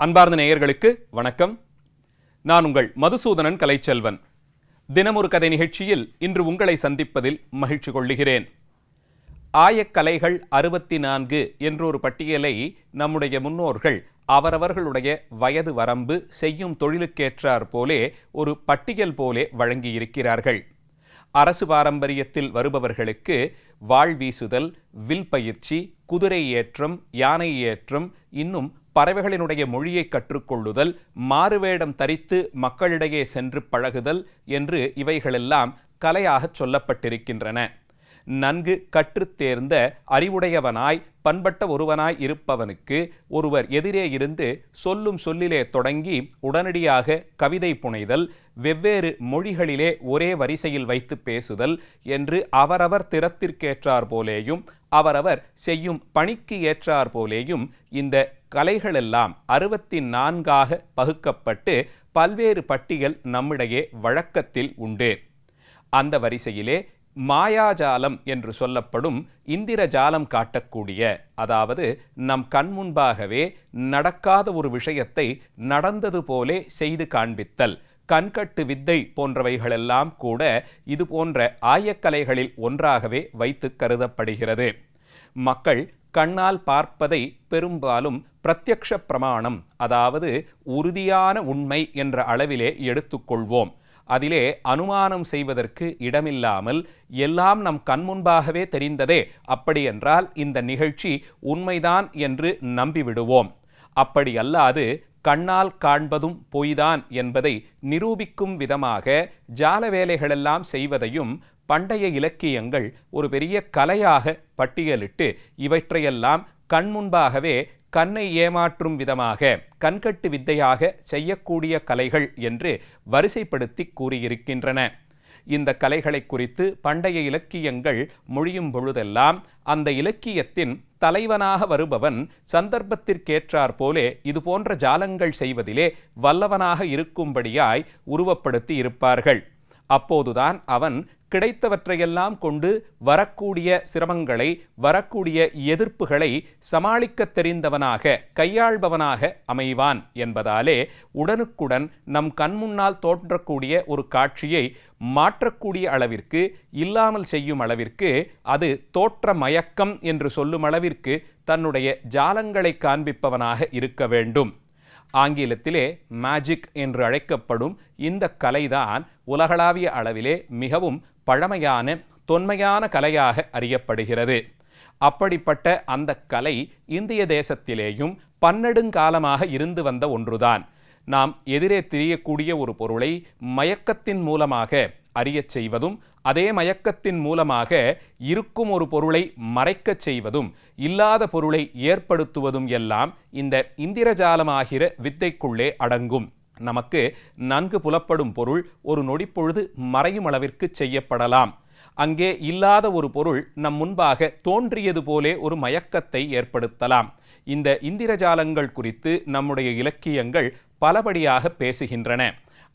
அன்பார்ந்த நேயர்களுக்கு வணக்கம். நான் உங்கள் மதுசூதனன் கலைச்செல்வன். தினமொரு கதை நிகழ்ச்சியில் இன்று உங்களை சந்திப்பதில் மகிழ்ச்சி கொள்ளுகிறேன். ஆயக்கலைகள் 64 என்றொரு பட்டியலை நம்முடைய முன்னோர்கள் அவரவர்களுடைய வயது வரம்பு செய்யும் தொழிலுக்கேற்றார் போலே ஒரு பட்டியல் போலே வழங்கியிருக்கிறார்கள். அரசு பாரம்பரியத்தில் வருபவர்களுக்கு வாள் வீசுதல், வில் பயிற்சி, குதிரை ஏற்றம், யானை ஏற்றம், இன்னும் பறவைகளினுடைய மொழியை கற்றுக்கொள்ளுதல், மாறுவேடம் தரித்து மக்களிடையே சென்று பழகுதல் என்று இவைகளெல்லாம் கலையாக சொல்லப்பட்டிருக்கின்றன. நன்கு கற்றுத் தேர்ந்த அறிவுடையவனாய் பண்பட்ட ஒருவனாய் இருப்பவனுக்கு ஒருவர் எதிரே இருந்து சொல்லும் சொல்லிலே தொடங்கி உடனடியாக கவிதை புனைதல், வெவ்வேறு மொழிகளிலே ஒரே வரிசையில் வைத்து பேசுதல் என்று அவரவர் திறத்திற்கேற்றார் போலேயும் அவரவர் செய்யும் பணிக்கு ஏற்றார் போலேயும் இந்த கலைகளெல்லாம் 64 பகுக்கப்பட்டு பல்வேறு பட்டியல் நம்மிடையே வழக்கத்தில் உண்டு. அந்த வரிசையிலே மாயாஜாலம் என்று சொல்லப்படும் இந்திர ஜாலம் காட்டக்கூடிய, அதாவது நம் கண் முன்பாகவே நடக்காத ஒரு விஷயத்தை நடந்தது போலே செய்து காண்பித்தல், கண்கட்டு வித்தை போன்றவைகளெல்லாம் கூட இது போன்ற ஆயக்கலைகளில் ஒன்றாகவே வைத்து கருதப்படுகிறது. மக்கள் கண்ணால் பார்ப்பதை பெரும்பாலும் பிரத்யக்ஷ பிரமாணம், அதாவது உறுதியான உண்மை என்ற அளவிலே எடுத்துக்கொள்வோம். அதிலே அனுமானம் செய்வதற்கு இடமில்லாமல் எல்லாம் நம் கண்முன்பாகவே தெரிந்ததே, அப்படியென்றால் இந்த நிகழ்ச்சி உண்மைதான் என்று நம்பிவிடுவோம். அப்படி அல்லாது கண்ணால் காண்பதும் பொய்தான் என்பதை நிரூபிக்கும் விதமாக ஜால வேலைகளெல்லாம் செய்வதையும் பண்டைய இலக்கியங்கள் ஒரு பெரிய கலையாக பட்டியலிட்டு இவற்றையெல்லாம் கண்முன்பாகவே கண்ணை ஏமாற்றும் விதமாக கண்கட்டு வித்தையாக செய்யக்கூடிய கலைகள் என்று வரிசைப்படுத்தி கூறியிருக்கின்றன. இந்த கலைகளை குறித்து பண்டைய இலக்கியங்கள் மொழியும் பொழுதெல்லாம் அந்த இலக்கியத்தின் தலைவனாக வருபவன் சந்தர்ப்பத்திற்கேற்றார் போலே இது போன்ற ஜாலங்கள் செய்வதிலே வல்லவனாக இருக்கும்படியாய் உருவப்படுத்தி இருப்பார்கள். அப்போதுதான் அவன் கிடைத்தவற்றையெல்லாம் கொண்டு வரக்கூடிய சிரமங்களை, வரக்கூடிய எதிர்ப்புகளை சமாளிக்க தெரிந்தவனாக, கையாள்பவனாக அமைவான் என்பதாலே உடனுக்குடன் நம் கண்முன்னால் தோன்றக்கூடிய ஒரு காட்சியை மாற்றக்கூடிய அளவிற்கு, இல்லாமல் செய்யும் அளவிற்கு, அது தோற்ற மயக்கம் என்று சொல்லும் அளவிற்கு தன்னுடைய ஜாலங்களை காண்பிப்பவனாக இருக்க வேண்டும். ஆங்கிலத்திலே மேஜிக் என்று அழைக்கப்படும் இந்த கலைதான் உலகளாவிய அளவிலே மிகவும் பழமையான தொன்மையான கலையாக அறியப்படுகிறது. அப்படிப்பட்ட அந்த கலை இந்திய தேசத்திலேயும் பன்னெடுங்காலமாக இருந்து வந்த ஒன்றுதான். நாம் எதிரே தெரியக்கூடிய ஒரு பொருளை மயக்கத்தின் மூலமாக அறியச் செய்வதும், அதே மயக்கத்தின் மூலமாக இருக்கும் ஒரு பொருளை மறைக்கச் செய்வதும், இல்லாத பொருளை ஏற்படுத்துவதும் எல்லாம் இந்த இந்திரஜாலமாகிற வித்தைக்குள்ளே அடங்கும். நமக்கு நன்கு புலப்படும் பொருள் ஒரு நொடிப்பொழுது மறையும் அளவிற்கு செய்யப்படலாம். அங்கே இல்லாத ஒரு பொருள் நம் முன்பாக தோன்றியது போலே ஒரு மயக்கத்தை ஏற்படுத்தலாம். இந்த இந்திரஜாலங்கள் குறித்து நம்முடைய இலக்கியங்கள் பலபடியாக பேசுகின்றன.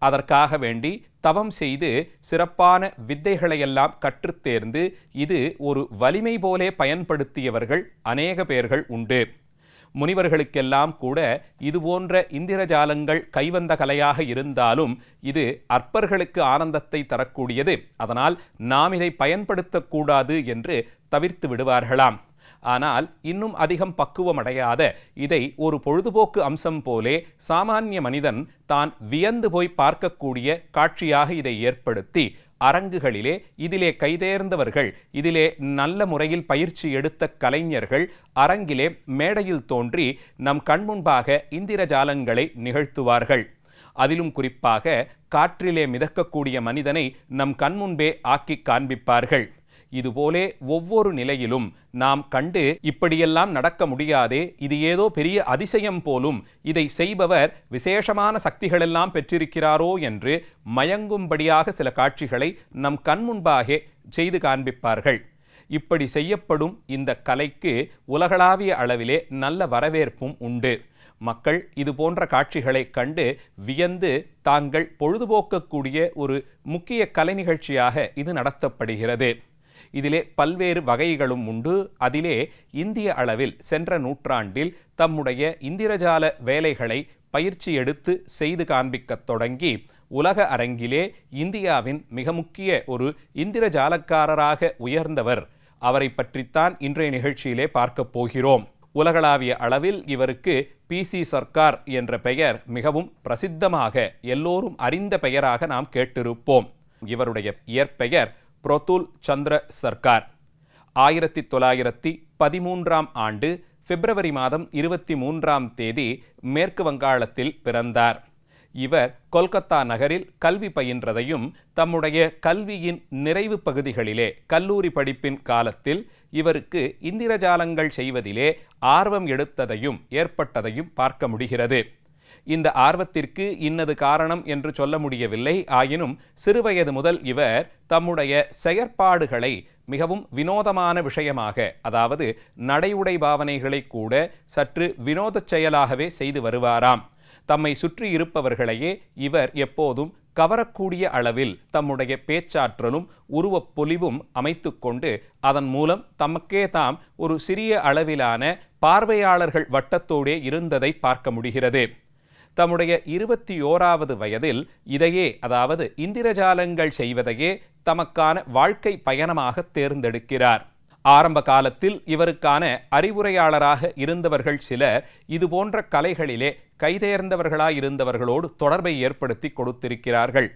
அதற்காக வேண்டி தவம் செய்து சிறப்பான வித்தைகளையெல்லாம் கற்றுத் தேர்ந்து இது ஒரு வலிமை போலே பயன்படுத்தியவர்கள் அநேக பேர்கள் உண்டு. முனிவர்களுக்கெல்லாம் கூட இதுபோன்ற இந்திரஜாலங்கள் கைவந்த கலையாக இருந்தாலும் இது அற்பர்களுக்கு ஆனந்தத்தை தரக்கூடியது, அதனால் நாம் இதை பயன்படுத்தக்கூடாது என்று தவிர்த்து விடுவார்களாம். ஆனால் இன்னும் அதிகம் பக்குவமடையாத இதை ஒரு பொழுதுபோக்கு அம்சம் போலே சாமானிய மனிதன் தான் வியந்து போய் பார்க்கக்கூடிய காட்சியாக இதை ஏற்படுத்தி அரங்குகளிலே இதிலே கைதேர்ந்தவர்கள், இதிலே நல்ல முறையில் பயிற்சி எடுத்த கலைஞர்கள் அரங்கிலே மேடையில் தோன்றி நம் கண்முன்பாக இந்திரஜாலங்களை நிகழ்த்துவார்கள். அதிலும் குறிப்பாக காற்றிலே மிதக்கக்கூடிய மனிதனை நம் கண்முன்பே ஆக்கி காண்பிப்பார்கள். இதுபோலே ஒவ்வொரு நிலையிலும் நாம் கண்டு இப்படியெல்லாம் நடக்க முடியாதே, இது ஏதோ பெரிய அதிசயம் போலும், இதை செய்பவர் விசேஷமான சக்திகளெல்லாம் பெற்றிருக்கிறாரோ என்று மயங்கும்படியாக சில காட்சிகளை நம் கண்முன்பாக செய்து காண்பிப்பார்கள். இப்படி செய்யப்படும் இந்த கலைக்கு உலகளாவிய அளவிலே நல்ல வரவேற்பும் உண்டு. மக்கள் இது போன்ற காட்சிகளை கண்டு வியந்து தாங்கள் பொழுதுபோக்கக்கூடிய ஒரு முக்கிய கலை நிகழ்ச்சியாக இது நடத்தப்படுகிறது. இதிலே பல்வேறு வகைகளும் உண்டு. அதிலே இந்திய அளவில் சென்ற நூற்றாண்டில் தம்முடைய இந்திரஜால வேலைகளை பயிற்சி எடுத்து செய்து காண்பிக்கத் தொடங்கி உலக அரங்கிலே இந்தியாவின் மிக முக்கிய ஒரு இந்திரஜாலக்காரராக உயர்ந்தவர். அவரை பற்றித்தான் இன்றைய நிகழ்ச்சியிலே பார்க்க போகிறோம். உலகளாவிய அளவில் இவருக்கு PC சர்க்கார் என்ற பெயர் மிகவும் பிரசித்தமாக எல்லோரும் அறிந்த பெயராக நாம் கேட்டிருப்போம். இவருடைய இயற்பெயர் பிரதுல் சந்திர சர்க்கார். 1913ஆம் ஆண்டு பிப்ரவரி மாதம் 23ஆம் தேதி மேற்கு வங்காளத்தில் பிறந்தார். இவர் கொல்கத்தா நகரில் கல்வி பயின்றதையும் தம்முடைய கல்வியின் நிறைவு பகுதிகளிலே கல்லூரி படிப்பின் காலத்தில் இவருக்கு இந்திரஜாலங்கள் செய்வதிலே ஆர்வம் எடுத்ததையும் ஏற்பட்டதையும் பார்க்க முடிகிறது. இந்த ஆர்வத்திற்கு இன்னது காரணம் என்று சொல்ல முடியவில்லை. ஆயினும் சிறுவயது முதல் இவர் தம்முடைய செயற்பாடுகளை மிகவும் வினோதமான விஷயமாக, அதாவது நடையுடை பாவனைகளை கூட சற்று வினோதச் செயலாகவே செய்து வருவாராம். தம்மை சுற்றி இருப்பவர்களையே இவர் எப்போதும் கவரக்கூடிய அளவில் தம்முடைய பேச்சாற்றலும் உருவப் பொலிவும் அமைத்து கொண்டு அதன் மூலம் தமக்கே தாம் ஒரு சிறிய அளவிலான பார்வையாளர்கள் வட்டத்தோடே இருந்ததை பார்க்க முடிகிறது. தம்முடைய 21வது வயதில் இதையே, அதாவது இந்திரஜாலங்கள் செய்வதையே தமக்கான வாழ்க்கை பயணமாக தேர்ந்தெடுக்கிறார். ஆரம்ப காலத்தில் இவருக்கான அறிவுரையாளராக இருந்தவர்கள் சிலர் இதுபோன்ற கலைகளிலே கைதேர்ந்தவர்களாயிருந்தவர்களோடு தொடர்பை ஏற்படுத்தி கொடுத்திருக்கிறார்கள்.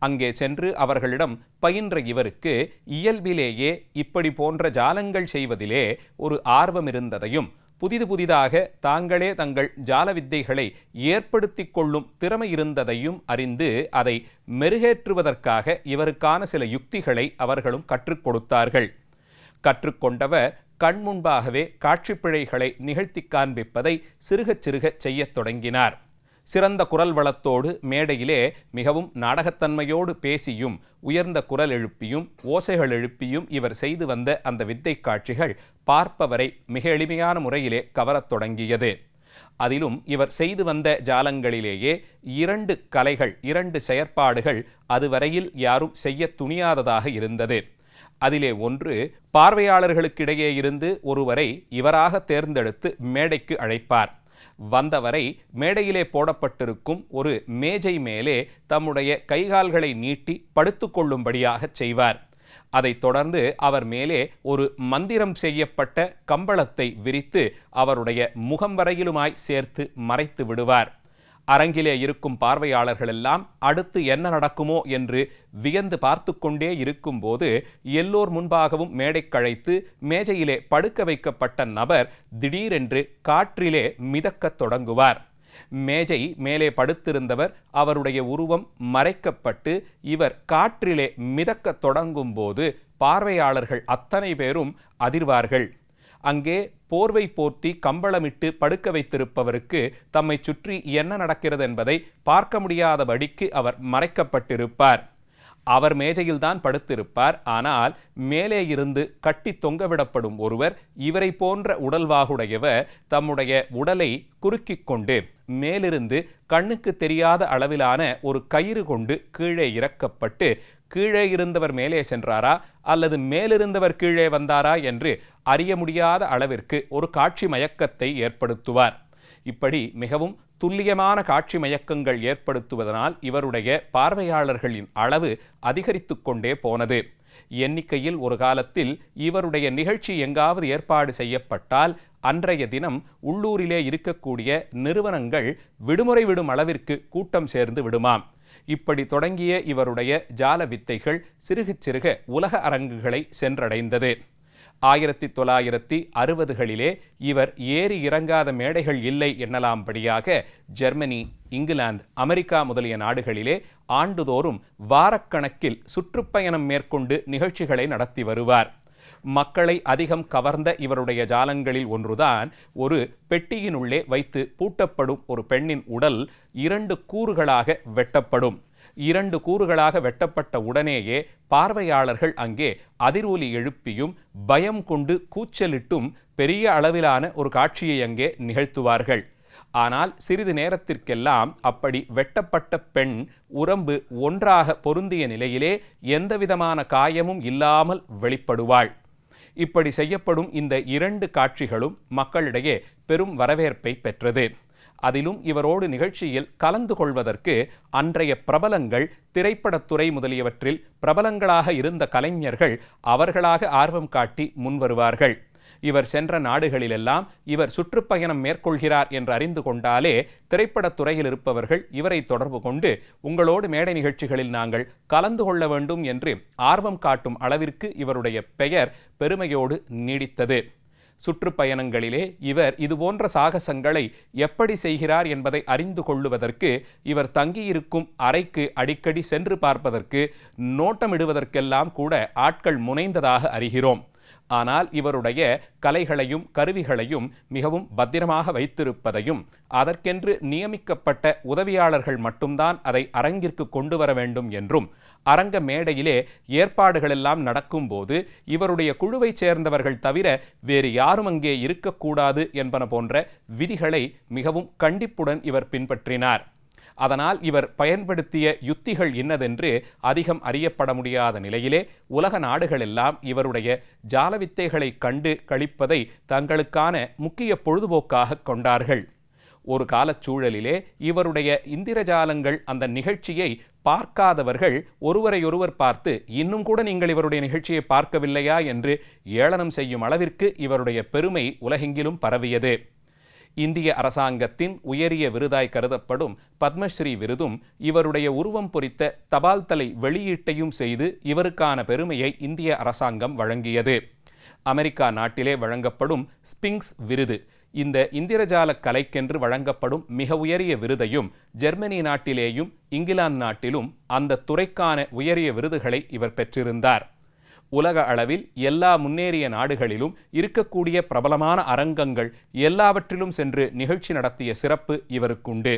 அங்கே சென்று அவர்களிடம் பயின்ற இவருக்கு இயல்பிலேயே இப்படி போன்ற ஜாலங்கள் செய்வதிலே ஒரு ஆர்வம் இருந்ததையும் புதிதாக தாங்களே தங்கள் ஜால வித்தைகளை ஏற்படுத்தி கொள்ளும் திறமை இருந்ததையும் அறிந்து அதை மெருகேற்றுவதற்காக இவருக்கான சில யுக்திகளை அவர்களும் கற்றுக் கொடுத்தார்கள். கற்றுக்கொண்டவர் கண் முன்பாகவே காட்சி பிழைகளை நிகழ்த்தி காண்பிப்பதை சிறுகச் சிறுகச் செய்யத் தொடங்கினார். சிறந்த குரல் வளத்தோடு மேடையிலே மிகவும் நாடகத்தன்மையோடு பேசியும் உயர்ந்த குரல் எழுப்பியும் ஓசைகள் எழுப்பியும் இவர் செய்து வந்த அந்த வித்தை காட்சிகள் பார்ப்பவரை மிக எளிமையான முறையிலே கவரத் தொடங்கியது. அதிலும் இவர் செய்து வந்த ஜாலங்களிலேயே 2 கலைகள், 2 செயற்பாடுகள் அதுவரையில் யாரும் செய்ய துணியாததாக இருந்தது. அதிலே ஒன்று, பார்வையாளர்களுக்கிடையே இருந்து ஒருவரை இவராக தேர்ந்தெடுத்து மேடைக்கு அழைப்பார். வந்தவரை மேடையிலே போடப்பட்டிருக்கும் ஒரு மேஜை மேலே தம்முடைய கைகால்களை நீட்டி படுத்து கொள்ளும்படியாக செய்வார். அதைத் தொடர்ந்து அவர் மேலே ஒரு மந்திரம் செய்யப்பட்ட கம்பளத்தை விரித்து அவருடைய முகம் வரையிலுமாய் சேர்த்து மறைத்து விடுவார். அரங்கிலே இருக்கும் பார்வையாளர்கள் எல்லாம் அடுத்து என்ன நடக்குமோ என்று வியந்து பார்த்து கொண்டே இருக்கும்போது எல்லோர் முன்பாகவும் மேடை கழைத்து மேஜையிலே படுக்க வைக்கப்பட்ட நபர் திடீரென்று காற்றிலே மிதக்கத் தொடங்குவார். மேஜை மேலே படுத்திருந்தவர் அவருடைய உருவம் மறைக்கப்பட்டு இவர் காற்றிலே மிதக்கத் தொடங்கும் போது பார்வையாளர்கள் அத்தனை பேரும் அதிர்வார்கள். அங்கே போர்வை போர்த்தி கம்பளமிட்டு படுக்க வைத்திருப்பவருக்கு தம்மை சுற்றி என்ன நடக்கிறது என்பதை பார்க்க முடியாதபடிக்கு அவர் மறைக்கப்பட்டிருப்பார். அவர் மேஜையில்தான் படுத்திருப்பார். ஆனால் மேலே இருந்து கட்டி தொங்கவிடப்படும் ஒருவர் இவரை போன்ற உடல்வாகுடையவர் தம்முடைய உடலை குறுக்கிக் கொண்டு மேலிருந்து கண்ணுக்கு தெரியாத அளவிலான ஒரு கயிறு கொண்டு கீழே இறக்கப்பட்டு கீழே இருந்தவர் மேலே சென்றாரா அல்லது மேலிருந்தவர் கீழே வந்தாரா என்று அறிய முடியாத அளவிற்கு ஒரு காட்சி மயக்கத்தை ஏற்படுத்துவார். இப்படி மிகவும் துல்லியமான காட்சி மயக்கங்கள் ஏற்படுத்துவதனால் இவருடைய பார்வையாளர்களின் அளவு அதிகரித்து கொண்டே போனது. எண்ணிக்கையில் ஒரு காலத்தில் இவருடைய நிகழ்ச்சி எங்காவது ஏற்பாடு செய்யப்பட்டால் அன்றைய தினம் உள்ளூரிலே இருக்கக்கூடிய நிறுவனங்கள் விடுமுறை விடும் அளவிற்கு கூட்டம் சேர்ந்து விடுமாம். இப்படி தொடங்கிய இவருடைய ஜால வித்தைகள் சிறுக சிறுக உலக அரங்குகளை சென்றடைந்தது. 1960களிலே இவர் ஏறி இறங்காத மேடைகள் இல்லை என்னலாம்படியாக ஜெர்மனி, இங்கிலாந்து, அமெரிக்கா முதலிய நாடுகளிலே ஆண்டுதோறும் வாரக்கணக்கில் சுற்றுப்பயணம் மேற்கொண்டு நிகழ்ச்சிகளை நடத்தி வருவார். மக்களை அதிகம் கவர்ந்த இவருடைய ஜாலங்களில் ஒன்றுதான் ஒரு பெட்டியினுள்ளே வைத்து பூட்டப்படும் ஒரு பெண்ணின் உடல் 2 கூறுகளாக வெட்டப்படும். 2 கூறுகளாக வெட்டப்பட்ட உடனேயே பார்வையாளர்கள் அங்கே அதிர்வொலி எழுப்பியும் பயம் கொண்டு கூச்சலிட்டும் பெரிய அளவிலான ஒரு காட்சியை அங்கே நிகழ்த்துவார்கள். ஆனால் சிறிது நேரத்திற்கெல்லாம் அப்படி வெட்டப்பட்ட பெண் உடம்பு ஒன்றாக பொருந்திய நிலையிலே எந்தவிதமான காயமும் இல்லாமல் வெளிப்படுவாள். இப்படி செய்யப்படும் இந்த 2 காட்சிகளும் மக்களிடையே பெரும் வரவேற்பை பெற்றது. அதிலும் இவரோடு நிகழ்ச்சியில் கலந்து கொள்வதற்கு அன்றைய பிரபலங்கள், திரைப்படத்துறை முதலியவற்றில் பிரபலங்களாக இருந்த கலைஞர்கள் அவர்களாக ஆர்வம் காட்டி முன்வருவார்கள். இவர் சென்ற நாடுகளிலெல்லாம் இவர் சுற்றுப்பயணம் மேற்கொள்கிறார் என்று அறிந்து கொண்டாலே திரைப்படத் துறையில் இருப்பவர்கள் இவரை தொடர்பு கொண்டு உங்களோடு மேடை நிகழ்ச்சிகளில் நாங்கள் கலந்து கொள்ள வேண்டும் என்று ஆர்வம் காட்டும் அளவிற்கு இவருடைய பெயர் பெருமையோடு நீடித்தது. சுற்றுப்பயணங்களிலே இவர் இதுபோன்ற சாகசங்களை எப்படி செய்கிறார் என்பதை அறிந்து கொள்ளுவதற்கு இவர் தங்கியிருக்கும் அறைக்கு அடிக்கடி சென்று பார்ப்பதற்கு, நோட்டமிடுவதற்கெல்லாம் கூட ஆட்கள் முனைந்ததாக அறிகிறோம். ஆனால் இவருடைய கலைகளையும் கருவிகளையும் மிகவும் பத்திரமாக வைத்திருப்பதையும், அதற்கென்று நியமிக்கப்பட்ட உதவியாளர்கள் மட்டும்தான் அதை அரங்கிற்கு கொண்டு வர வேண்டும் என்றும், அரங்க மேடையிலே ஏற்பாடுகளெல்லாம் நடக்கும்போது இவருடைய குழுவைச் சேர்ந்தவர்கள் தவிர வேறு யாரும் அங்கே இருக்கக்கூடாது என்பன போன்ற விதிகளை மிகவும் கண்டிப்புடன் இவர் பின்பற்றினார். அதனால் இவர் பயன்படுத்திய யுத்திகள் இன்னதென்று அதிகம் அறியப்பட முடியாத நிலையிலே உலக நாடுகளெல்லாம் இவருடைய ஜாலவித்தைகளை கண்டு களிப்பதை தங்களுக்கான முக்கிய பொழுதுபோக்காக கொண்டார்கள். ஒரு காலச்சூழலிலே இவருடைய இந்திரஜாலங்கள் அந்த நிகழ்ச்சியை பார்க்காதவர்கள் ஒருவரையொருவர் பார்த்து, இன்னும் கூட நீங்கள் இவருடைய நிகழ்ச்சியை பார்க்கவில்லையா என்று ஏளனம் செய்யும் அளவிற்கு இவருடைய பெருமை உலகெங்கிலும் பரவியது. இந்திய அரசாங்கத்தின் உயரிய விருதாய் கருதப்படும் பத்மஸ்ரீ விருதும் இவருடைய உருவம் பொறித்த தபால் தலை வெளியீட்டையும் செய்து இவருக்கான பெருமையை இந்திய அரசாங்கம் வழங்கியது. அமெரிக்கா நாட்டிலே வழங்கப்படும் ஸ்பிங்ஸ் விருது, இந்த இந்திரஜால கலைக்கென்று வழங்கப்படும் மிக உயரிய விருதையும், ஜெர்மனி நாட்டிலேயும் இங்கிலாந்து நாட்டிலும் அந்த துறைக்கான உயரிய விருதுகளை இவர் பெற்றிருந்தார். உலக அளவில் எல்லா முன்னேறிய நாடுகளிலும் இருக்கக்கூடிய பிரபலமான அரங்கங்கள் எல்லாவற்றிலும் சென்று நிகழ்ச்சி நடத்திய சிறப்பு இவருக்குண்டு.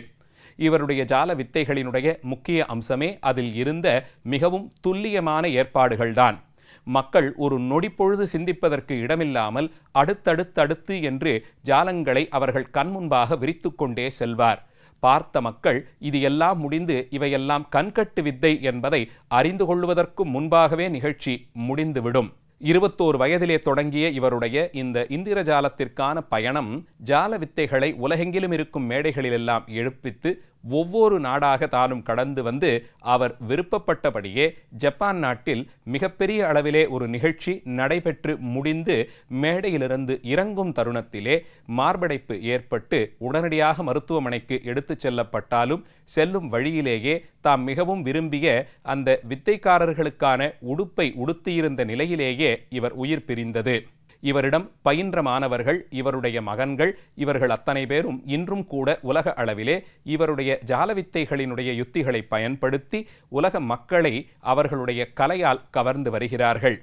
இவருடைய ஜால வித்தைகளினுடைய முக்கிய அம்சமே அதில் இருந்த மிகவும் துல்லியமான ஏற்பாடுகள்தான். மக்கள் ஒரு நொடிப்பொழுது சிந்திப்பதற்கு இடமில்லாமல் அடுத்தடுத்தடுத்து என்று ஜாலங்களை அவர்கள் கண்முன்பாக விரித்து கொண்டே செல்வார். பார்த்த மக்கள் இது எல்லாம் முடிந்து இவையெல்லாம் கண்கட்டு வித்தை என்பதை அறிந்து கொள்வதற்கும் முன்பாகவே நிகழ்ச்சி முடிந்துவிடும். 21 வயதிலே தொடங்கிய இவருடைய இந்த இந்திரஜாலத்திற்கான பயணம் ஜால வித்தைகளை உலகெங்கிலும் இருக்கும் மேடைகளிலெல்லாம் எழுப்பித்து ஒவ்வொரு நாடாக தானும் கடந்து வந்து அவர் விருப்பப்பட்டபடியே ஜப்பான் நாட்டில் மிகப்பெரிய அளவிலே ஒரு நிகழ்ச்சி நடைபெற்று முடிந்து மேடையிலிருந்து இறங்கும் தருணத்திலே மார்படைப்பு ஏற்பட்டு உடனடியாக மருத்துவமனைக்கு எடுத்துச் செல்லப்பட்டாலும் செல்லும் வழியிலேயே தாம் மிகவும் விரும்பிய அந்த வித்தைக்காரர்களுக்கான உடுப்பை உடுத்தியிருந்த நிலையிலேயே இவர் உயிர் பிரிந்தது. இவரிடம் பயின்ற மாணவர்கள், இவருடைய மகன்கள், இவர்கள் அத்தனை பேரும் இன்றும் கூட உலக அளவிலே இவருடைய ஜாலவித்தைகளினுடைய யுத்திகளை பயன்படுத்தி உலக மக்களை அவர்களுடைய கலையால் கவர்ந்து வருகிறார்கள்.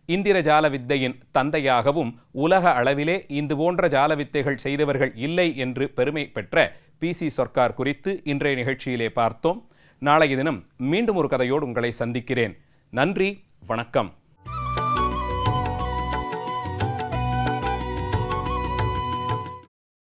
இந்திர ஜால வித்தையின் தந்தையாகவும் உலக அளவிலே இது போன்ற ஜாலவித்தைகள் செய்தவர்கள் இல்லை என்று பெருமை பெற்ற PC சர்க்கார் குறித்து இன்றைய நிகழ்ச்சியிலே பார்த்தோம். நாளைய தினம் மீண்டும் ஒரு கதையோடு உங்களை சந்திக்கிறேன். நன்றி, வணக்கம்.